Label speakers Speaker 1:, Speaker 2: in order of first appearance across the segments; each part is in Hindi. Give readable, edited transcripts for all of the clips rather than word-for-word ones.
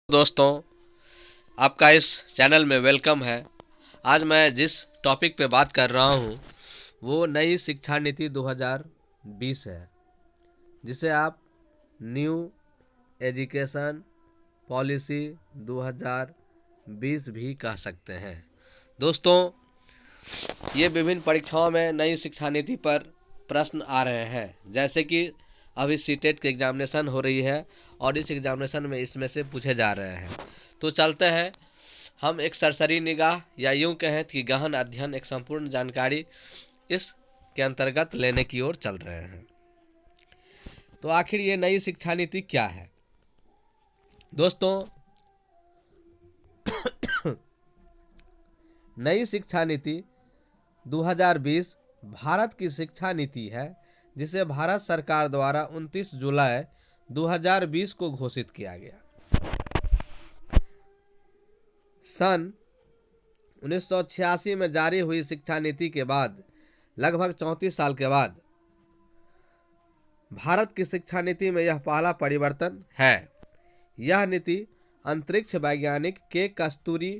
Speaker 1: दोस्तों, आपका इस चैनल में वेलकम है। आज मैं जिस टॉपिक पे बात कर रहा हूँ वो नई शिक्षा नीति 2020 है, जिसे आप न्यू एजुकेशन पॉलिसी 2020 भी कह सकते हैं। दोस्तों, ये विभिन्न परीक्षाओं में नई शिक्षा नीति पर प्रश्न आ रहे हैं, जैसे कि अभी सीटेट की एग्जामिनेशन हो रही है और इस एग्जामिनेशन में इसमें से पूछे जा रहे हैं। तो चलते हैं, हम एक सरसरी निगाह या यूं कहें कि गहन अध्ययन, एक संपूर्ण जानकारी इस के अंतर्गत लेने की ओर चल रहे हैं। तो आखिर ये नई शिक्षा नीति क्या है? दोस्तों, नई शिक्षा नीति 2020 भारत की शिक्षा नीति है, जिसे भारत सरकार द्वारा 29 जुलाई 2020 को घोषित किया गया। सन 1986 में जारी हुई शिक्षा नीति के बाद लगभग 34 साल के बाद भारत की शिक्षा नीति में यह पहला परिवर्तन है। यह नीति अंतरिक्ष वैज्ञानिक के कस्तूरी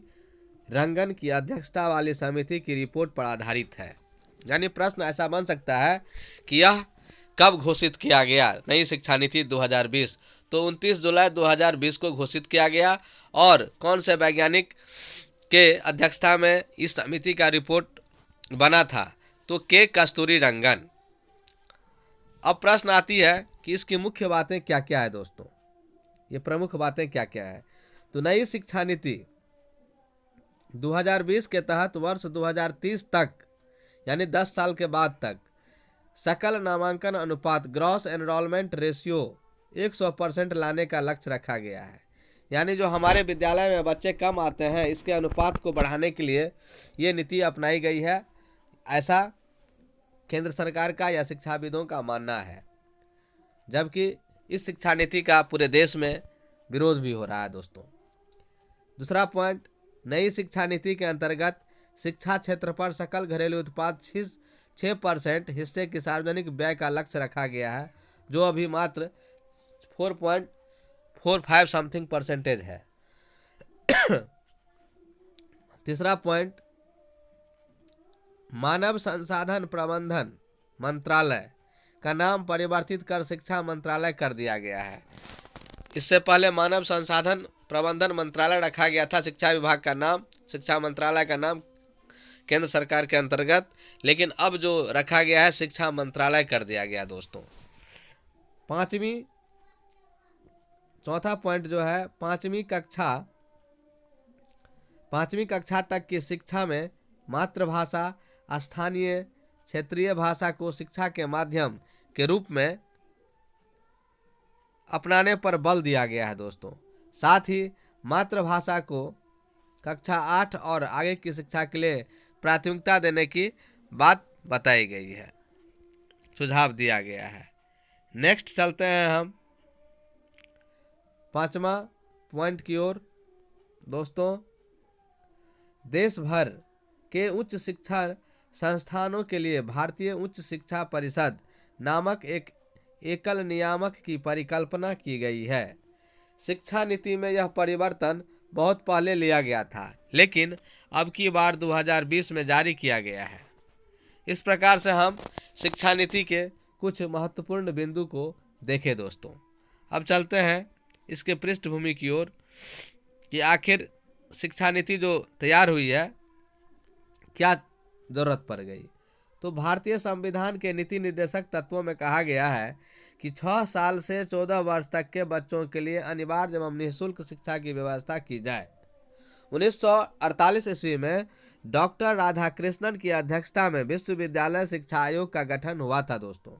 Speaker 1: रंगन की अध्यक्षता वाली समिति की रिपोर्ट पर आधारित है। यानी प्रश्न ऐसा बन सकता है कि यह कब घोषित किया गया? नई शिक्षा नीति 2020 तो 29 जुलाई 2020 को घोषित किया गया। और कौन से वैज्ञानिक के अध्यक्षता में इस समिति का रिपोर्ट बना था? तो के कस्तूरी रंगन। अब प्रश्न आती है कि इसकी मुख्य बातें क्या क्या है। दोस्तों, ये प्रमुख बातें क्या क्या है? तो नई शिक्षा नीति 2020 के तहत वर्ष 2030 तक, यानी 10 साल के बाद तक, सकल नामांकन अनुपात ग्रॉस एनरोलमेंट रेशियो 100% लाने का लक्ष्य रखा गया है। यानी जो हमारे विद्यालय में बच्चे कम आते हैं, इसके अनुपात को बढ़ाने के लिए ये नीति अपनाई गई है, ऐसा केंद्र सरकार का या शिक्षाविदों का मानना है। जबकि इस शिक्षा नीति का पूरे देश में विरोध भी हो रहा है। दोस्तों, दूसरा पॉइंट, नई शिक्षा नीति के अंतर्गत शिक्षा क्षेत्र पर सकल घरेलू उत्पाद 6% हिस्से की सार्वजनिक व्यय का लक्ष्य रखा गया है, जो अभी मात्र 4.45 समथिंग परसेंटेज है। तीसरा पॉइंट, मानव संसाधन प्रबंधन मंत्रालय का नाम परिवर्तित कर शिक्षा मंत्रालय कर दिया गया है। इससे पहले मानव संसाधन प्रबंधन मंत्रालय रखा गया था, शिक्षा विभाग का नाम, शिक्षा मंत्रालय का नाम केंद्र सरकार के अंतर्गत, लेकिन अब जो रखा गया है शिक्षा मंत्रालय कर दिया गया। दोस्तों, चौथा पॉइंट जो है, पांचवी कक्षा तक की शिक्षा में मातृभाषा, स्थानीय क्षेत्रीय भाषा को शिक्षा के माध्यम के रूप में अपनाने पर बल दिया गया है। दोस्तों, साथ ही मातृभाषा को कक्षा 8 और आगे की शिक्षा के लिए प्राथमिकता देने की बात बताई गई है, सुझाव दिया गया है। नेक्स्ट चलते हैं हम पांचवा पॉइंट की ओर। दोस्तों, देश भर के उच्च शिक्षा संस्थानों के लिए भारतीय उच्च शिक्षा परिषद नामक एक एकल नियामक की परिकल्पना की गई है। शिक्षा नीति में यह परिवर्तन बहुत पहले लिया गया था, लेकिन अब की बार 2020 में जारी किया गया है। इस प्रकार से हम शिक्षा नीति के कुछ महत्वपूर्ण बिंदु को देखें। दोस्तों, अब चलते हैं इसके पृष्ठभूमि की ओर कि आखिर शिक्षा नीति जो तैयार हुई है, क्या जरूरत पड़ गई। तो भारतीय संविधान के नीति निर्देशक तत्वों में कहा गया है कि 6 साल से 14 वर्ष तक के बच्चों के लिए अनिवार्य एवं निःशुल्क शिक्षा की व्यवस्था की जाए। 1948 ईस्वी में डॉक्टर राधाकृष्णन की अध्यक्षता में विश्वविद्यालय शिक्षा आयोग का गठन हुआ था। दोस्तों,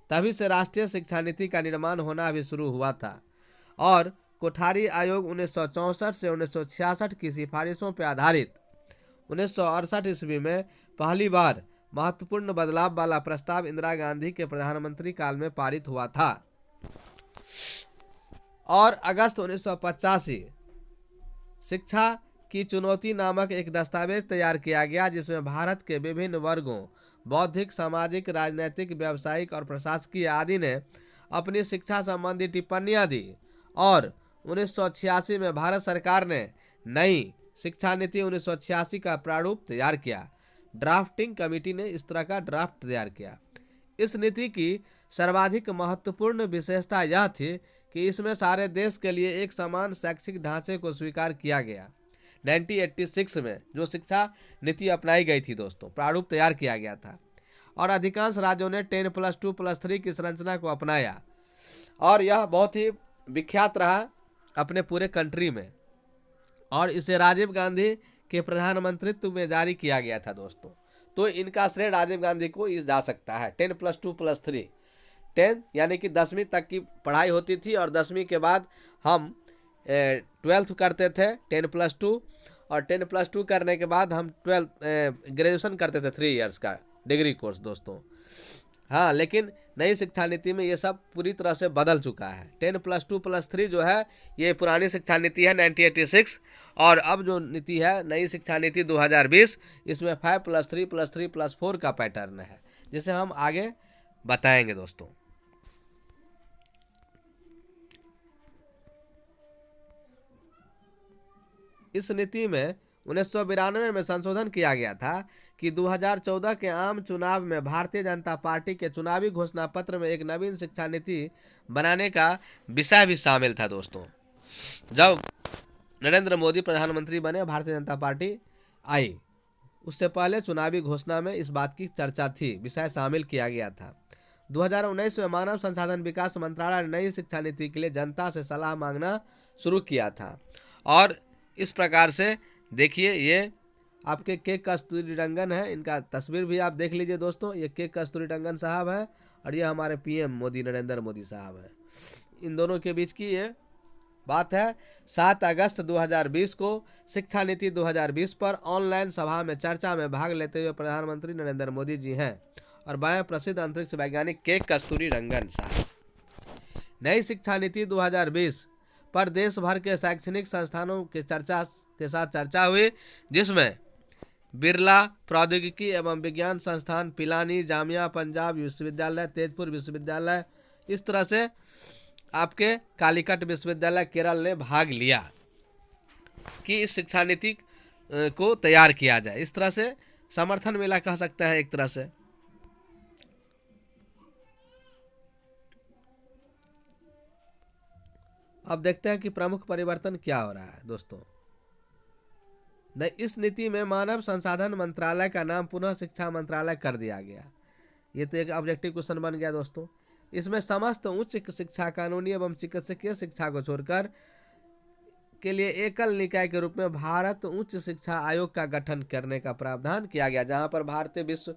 Speaker 1: तभी से राष्ट्रीय शिक्षा नीति का निर्माण होना भी शुरू हुआ था और कोठारी आयोग 1964 से 1966 की सिफारिशों पर आधारित 1968 ईस्वी में पहली बार महत्वपूर्ण बदलाव वाला प्रस्ताव इंदिरा गांधी के प्रधानमंत्री काल में पारित हुआ था और अगस्त 1985 शिक्षा की चुनौती नामक एक दस्तावेज तैयार किया गया, जिसमें भारत के विभिन्न वर्गों, बौद्धिक, सामाजिक, राजनैतिक, व्यावसायिक और प्रशासकीय आदि ने अपनी शिक्षा संबंधी टिप्पणियां दी और 1986 में भारत सरकार ने नई शिक्षा नीति 1986 का प्रारूप तैयार किया। ड्राफ्टिंग कमेटी ने इस तरह का ड्राफ्ट तैयार किया। इस नीति की सर्वाधिक महत्वपूर्ण विशेषता यह थी कि इसमें सारे देश के लिए एक समान शैक्षिक ढांचे को स्वीकार किया गया। 1986 में जो शिक्षा नीति अपनाई गई थी दोस्तों, प्रारूप तैयार किया गया था, और अधिकांश राज्यों ने 10+2+3 की संरचना को अपनाया, और यह बहुत ही विख्यात रहा अपने पूरे कंट्री में, और इसे राजीव गांधी के प्रधानमंत्रित्व में जारी किया गया था दोस्तों। तो इनका श्रेय राजीव गांधी को जा सकता है। 10+2+3, 10 यानी कि 10वीं तक की पढ़ाई होती थी, और 10वीं के बाद हम 12th करते थे 10+2, और 10+2 करने के बाद हम 12 ग्रेजुएशन करते थे 3 इयर्स का डिग्री कोर्स दोस्तों। हाँ, लेकिन नई शिक्षा नीति में ये सब पूरी तरह से बदल चुका है। 10+2+3 जो है ये पुरानी शिक्षा नीति है 1986, और अब जो नीति है नई शिक्षा नीति 2020, इसमें 5+3+3+4 का पैटर्न है, जिसे हम आगे बताएंगे दोस्तों। इस नीति में 1992 में संशोधन किया गया था कि 2014 के आम चुनाव में भारतीय जनता पार्टी के चुनावी घोषणा पत्र में एक नवीन शिक्षा नीति बनाने का विषय भी शामिल था दोस्तों। जब नरेंद्र मोदी प्रधानमंत्री बने, भारतीय जनता पार्टी आई, उससे पहले चुनावी घोषणा में इस बात की चर्चा थी, विषय शामिल किया गया था। 2019 में मानव संसाधन विकास मंत्रालय ने नई शिक्षा नीति के लिए जनता से सलाह मांगना शुरू किया था, और इस प्रकार से देखिए ये आपके के कस्तूरीरंगन है, इनका तस्वीर भी आप देख लीजिए दोस्तों। ये के कस्तूरीरंगन साहब है, और ये हमारे पीएम मोदी, नरेंद्र मोदी साहब है। इन दोनों के बीच की ये बात है। 7 अगस्त 2020 को शिक्षा नीति 2020 पर ऑनलाइन सभा में चर्चा में भाग लेते हुए प्रधानमंत्री नरेंद्र मोदी जी हैं, और बाएं प्रसिद्ध अंतरिक्ष वैज्ञानिक के कस्तूरीरंगन साहब। नई शिक्षा नीति 2020 पर देश भर के शैक्षणिक संस्थानों के साथ चर्चा हुई, जिसमें बिरला प्रौद्योगिकी एवं विज्ञान संस्थान, पिलानी, जामिया पंजाब विश्वविद्यालय, तेजपुर विश्वविद्यालय, इस तरह से आपके कालीकट विश्वविद्यालय केरल ने भाग लिया कि इस शिक्षा नीति को तैयार किया जाए। इस तरह से समर्थन मिला कह सकते हैं एक तरह से। अब देखते हैं कि प्रमुख परिवर्तन क्या हो रहा है दोस्तों। इस नीति में मानव संसाधन मंत्रालय का नाम पुनः शिक्षा मंत्रालय कर दिया गया। ये तो एक ऑब्जेक्टिव क्वेश्चन बन गया दोस्तों। इसमें समस्त उच्च शिक्षा, कानूनी एवं चिकित्सकीय शिक्षा को छोड़कर के लिए एकल निकाय के रूप में भारत उच्च शिक्षा आयोग का गठन करने का प्रावधान किया गया। जहां पर भारतीय विश्व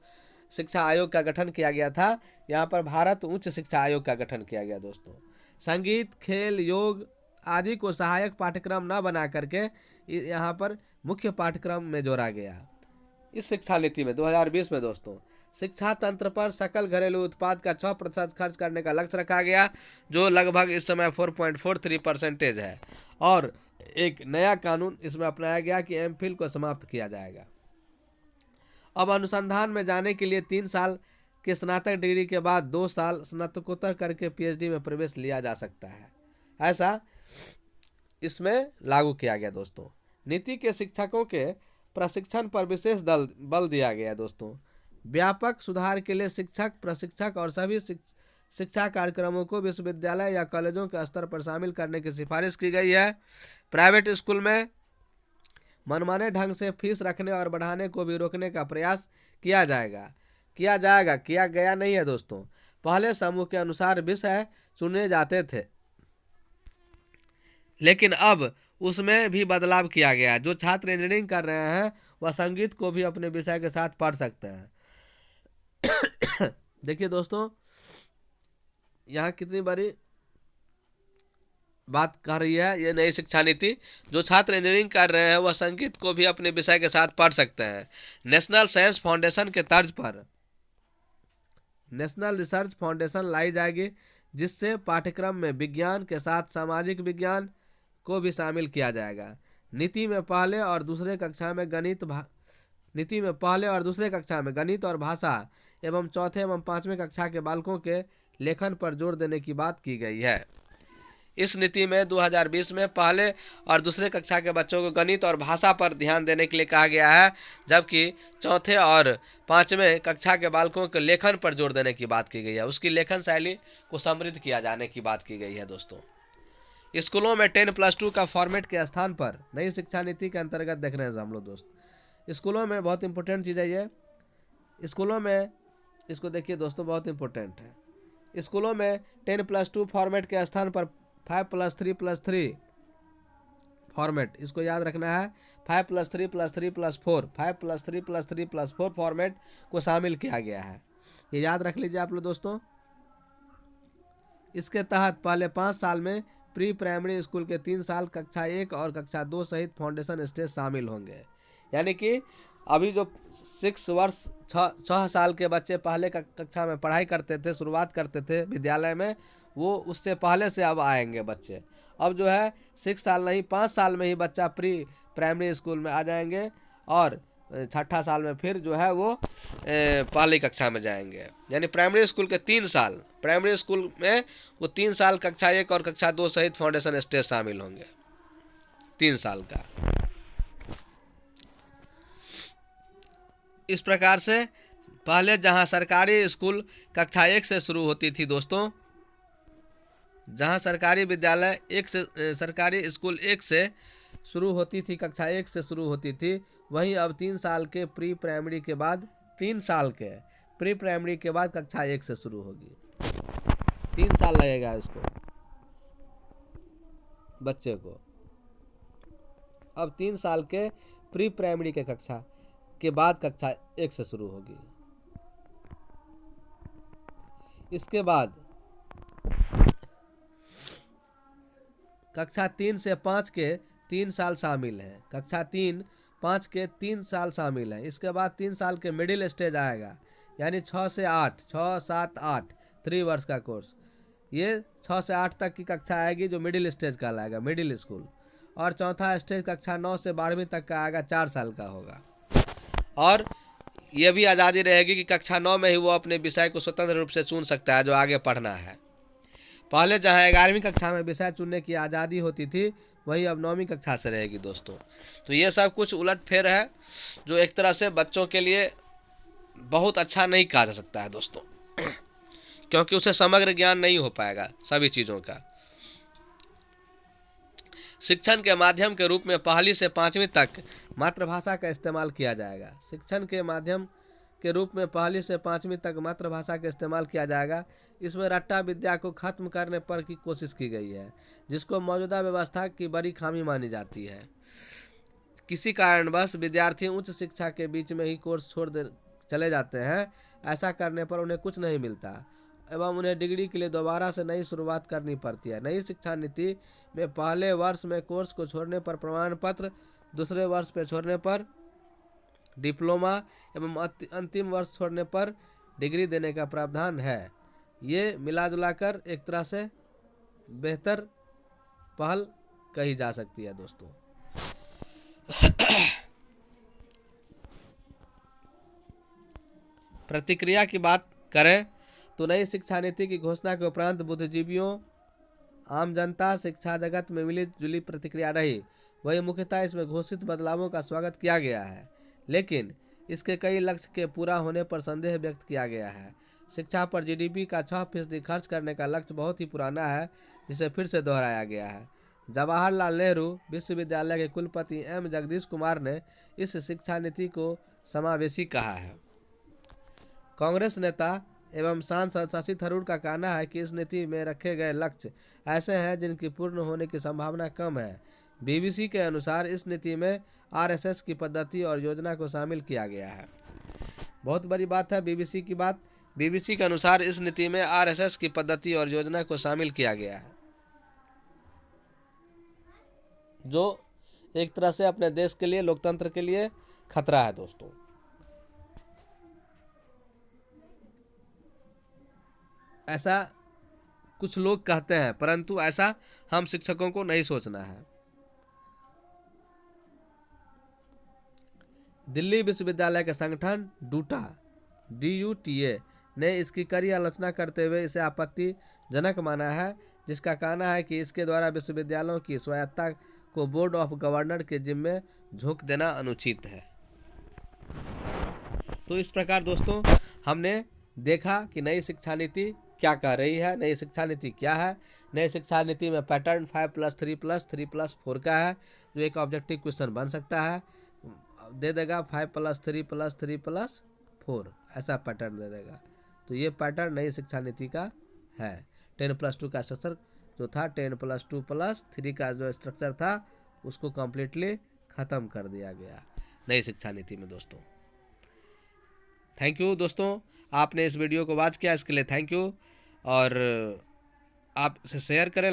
Speaker 1: शिक्षा आयोग का गठन किया गया था, यहाँ पर भारत उच्च शिक्षा आयोग का गठन किया गया दोस्तों। संगीत, खेल, योग आदि को सहायक पाठ्यक्रम न बना करके यहाँ पर मुख्य पाठ्यक्रम में जोड़ा गया। इस शिक्षा नीति में 2020 में दोस्तों शिक्षा तंत्र पर सकल घरेलू उत्पाद का 6% खर्च करने का लक्ष्य रखा गया, जो लगभग इस समय 4.43% है। और एक नया कानून इसमें अपनाया गया कि एमफिल को समाप्त किया जाएगा। अब अनुसंधान में जाने के लिए 3 साल के स्नातक डिग्री के बाद 2 साल स्नातकोत्तर करके पीएचडी में प्रवेश लिया जा सकता है, ऐसा इसमें लागू किया गया दोस्तों। नीति के शिक्षकों के प्रशिक्षण पर विशेष बल दिया गया दोस्तों। व्यापक सुधार के लिए शिक्षक, प्रशिक्षक और सभी शिक्षा कार्यक्रमों को विश्वविद्यालय या कॉलेजों के स्तर पर शामिल करने की सिफारिश की गई है। प्राइवेट स्कूल में मनमाने ढंग से फीस रखने और बढ़ाने को भी रोकने का प्रयास किया गया नहीं है दोस्तों। पहले समूह के अनुसार विषय चुने जाते थे, लेकिन अब उसमें भी बदलाव किया गया। जो छात्र इंजीनियरिंग कर रहे हैं वह संगीत को भी अपने विषय के साथ पढ़ सकते हैं। देखिए दोस्तों, यहाँ कितनी बड़ी बात कर रही है ये नई शिक्षा नीति। जो छात्र इंजीनियरिंग कर रहे हैं वह संगीत को भी अपने विषय के साथ पढ़ सकते हैं। नेशनल साइंस फाउंडेशन के तर्ज पर नेशनल रिसर्च फाउंडेशन लाई जाएगी, जिससे पाठ्यक्रम में विज्ञान के साथ सामाजिक विज्ञान को भी शामिल किया जाएगा। नीति में पहले और दूसरे कक्षा में गणित और भाषा एवं चौथे एवं 5वें कक्षा के बालकों के लेखन पर जोर देने की बात की गई है। इस नीति में 2020 में पहले और दूसरे कक्षा के बच्चों को गणित और भाषा पर ध्यान देने के लिए कहा गया है, जबकि चौथे और पाँचवें कक्षा के बालकों के लेखन पर जोर देने की बात की गई है। उसकी लेखन शैली को समृद्ध किया जाने की बात की गई है। दोस्तों, स्कूलों में 10+2 का फॉर्मेट के स्थान पर नई शिक्षा नीति के अंतर्गत देख रहे हैं हम लोग। दोस्त, स्कूलों में बहुत इंपॉर्टेंट चीज़ है ये। स्कूलों में इसको देखिए दोस्तों, बहुत इंपॉर्टेंट है। स्कूलों में 10+2 फॉर्मेट के स्थान पर 5+3+3 फॉर्मेट, इसको याद रखना है। 5+3+3+4 5+3+3+4 फॉर्मेट को शामिल किया गया है, ये याद रख लीजिए आप लोग दोस्तों। इसके तहत पहले 5 साल में प्री प्राइमरी स्कूल के 3 साल, कक्षा 1 और कक्षा 2 सहित फाउंडेशन स्टेज शामिल होंगे। यानी कि अभी जो 6 साल के बच्चे पहले कक्षा में पढ़ाई करते थे, शुरुआत करते थे विद्यालय में, वो उससे पहले से अब आएंगे बच्चे। अब जो है 6 साल नहीं, 5 साल में ही बच्चा प्री प्राइमरी स्कूल में आ जाएंगे और 6ठा साल में फिर जो है वो पहली कक्षा में जाएंगे। यानी प्राइमरी स्कूल के 3 साल, प्राइमरी स्कूल में वो 3 साल कक्षा 1 और कक्षा 2 सहित फाउंडेशन स्टेज शामिल होंगे, 3 साल का। इस प्रकार से पहले जहां सरकारी स्कूल कक्षा 1 से शुरू होती थी दोस्तों, जहां सरकारी विद्यालय सरकारी स्कूल 1 से शुरू होती थी, कक्षा 1 से शुरू होती थी, वहीं अब 3 साल के प्री प्राइमरी के बाद 3 साल के प्री प्राइमरी के बाद कक्षा 1 से शुरू होगी। 3 साल लगेगा इसको, बच्चे को। अब 3 साल के प्री प्राइमरी के कक्षा के बाद कक्षा 1 से शुरू होगी। इसके बाद कक्षा 3 से 5 के 3 साल शामिल हैं, कक्षा 3-5 के 3 साल शामिल हैं। इसके बाद 3 साल के मिडिल स्टेज आएगा, यानी 6 से 8, 6, 7, 8 3 वर्ष का कोर्स। ये 6 से 8 तक की कक्षा आएगी जो मिडिल स्टेज कहलाएगा, मिडिल स्कूल। और चौथा स्टेज कक्षा 9 से 12वीं तक का आएगा, 4 साल का होगा। और ये भी आज़ादी रहेगी कि कक्षा 9 में ही वो अपने विषय को स्वतंत्र रूप से चुन सकता है जो आगे पढ़ना है। पहले जहाँ 11वीं कक्षा में विषय चुनने की आज़ादी होती थी, वही अब 9वीं कक्षा से रहेगी दोस्तों। तो ये सब कुछ उलटफेर है जो एक तरह से बच्चों के लिए बहुत अच्छा नहीं कहा जा सकता है दोस्तों, क्योंकि उसे समग्र ज्ञान नहीं हो पाएगा सभी चीज़ों का। शिक्षण के माध्यम के रूप में पहली से 5वीं तक मातृभाषा का इस्तेमाल किया जाएगा। शिक्षण के माध्यम के रूप में पहली से 5वीं तक मातृभाषा का इस्तेमाल किया जाएगा। इसमें रट्टा विद्या को खत्म करने पर की कोशिश की गई है, जिसको मौजूदा व्यवस्था की बड़ी खामी मानी जाती है। किसी कारणवश विद्यार्थी उच्च शिक्षा के बीच में ही कोर्स छोड़ दे चले जाते हैं। ऐसा करने पर उन्हें कुछ नहीं मिलता एवं उन्हें डिग्री के लिए दोबारा से नई शुरुआत करनी पड़ती है। नई शिक्षा नीति में पहले वर्ष में कोर्स को छोड़ने पर प्रमाण पत्र, दूसरे वर्ष पे छोड़ने पर डिप्लोमा एवं अंतिम वर्ष छोड़ने पर डिग्री देने का प्रावधान है। ये मिला जुलाकर एक तरह से बेहतर पहल कही जा सकती है दोस्तों। प्रतिक्रिया की बात करें तो नई शिक्षा नीति की घोषणा के उपरांत बुद्धिजीवियों, आम जनता, शिक्षा जगत में मिली जुली प्रतिक्रिया रही। वही मुख्यतः इसमें घोषित बदलावों का स्वागत किया गया है, लेकिन इसके कई लक्ष्य के पूरा होने पर संदेह व्यक्त किया गया है। शिक्षा पर जीडीपी का 6% खर्च करने का लक्ष्य बहुत ही पुराना है, जिसे फिर से दोहराया गया है। जवाहरलाल नेहरू विश्वविद्यालय के कुलपति एम जगदीश कुमार ने इस शिक्षा नीति को समावेशी कहा है। कांग्रेस नेता एवं सांसद शशि थरूर का कहना है कि इस नीति में रखे गए लक्ष्य ऐसे हैं जिनकी पूर्ण होने की संभावना कम है। बीबीसी के अनुसार इस नीति में आरएसएस की पद्धति और योजना को शामिल किया गया है। बहुत बड़ी बात है बीबीसी की बात। बीबीसी के अनुसार इस नीति में आरएसएस की पद्धति और योजना को शामिल किया गया है, जो एक तरह से अपने देश के लिए, लोकतंत्र के लिए खतरा है दोस्तों। ऐसा कुछ लोग कहते हैं, परंतु ऐसा हम शिक्षकों को नहीं सोचना है। दिल्ली विश्वविद्यालय के संगठन DUTA ने इसकी कड़ी आलोचना करते हुए इसे आपत्तिजनक माना है। जिसका कहना है कि इसके द्वारा विश्वविद्यालयों की स्वायत्तता को बोर्ड ऑफ गवर्नर के जिम्मे झोंक देना अनुचित है। तो इस प्रकार दोस्तों हमने देखा कि नई शिक्षा नीति क्या कह रही है। नई शिक्षा नीति क्या है? नई शिक्षा नीति में पैटर्न 5+3+3+4 का है, जो एक ऑब्जेक्टिव क्वेश्चन बन सकता है, दे देगा 5+3+3+4 ऐसा पैटर्न दे देगा। तो ये पैटर्न नई शिक्षा नीति का है। 10+2 का स्ट्रक्चर जो था, 10+2+3 का जो स्ट्रक्चर था उसको कम्प्लीटली ख़त्म कर दिया गया नई शिक्षा नीति में दोस्तों। थैंक यू दोस्तों, आपने इस वीडियो को वॉच किया, इसके लिए थैंक यू। और आप इसे शेयर करें।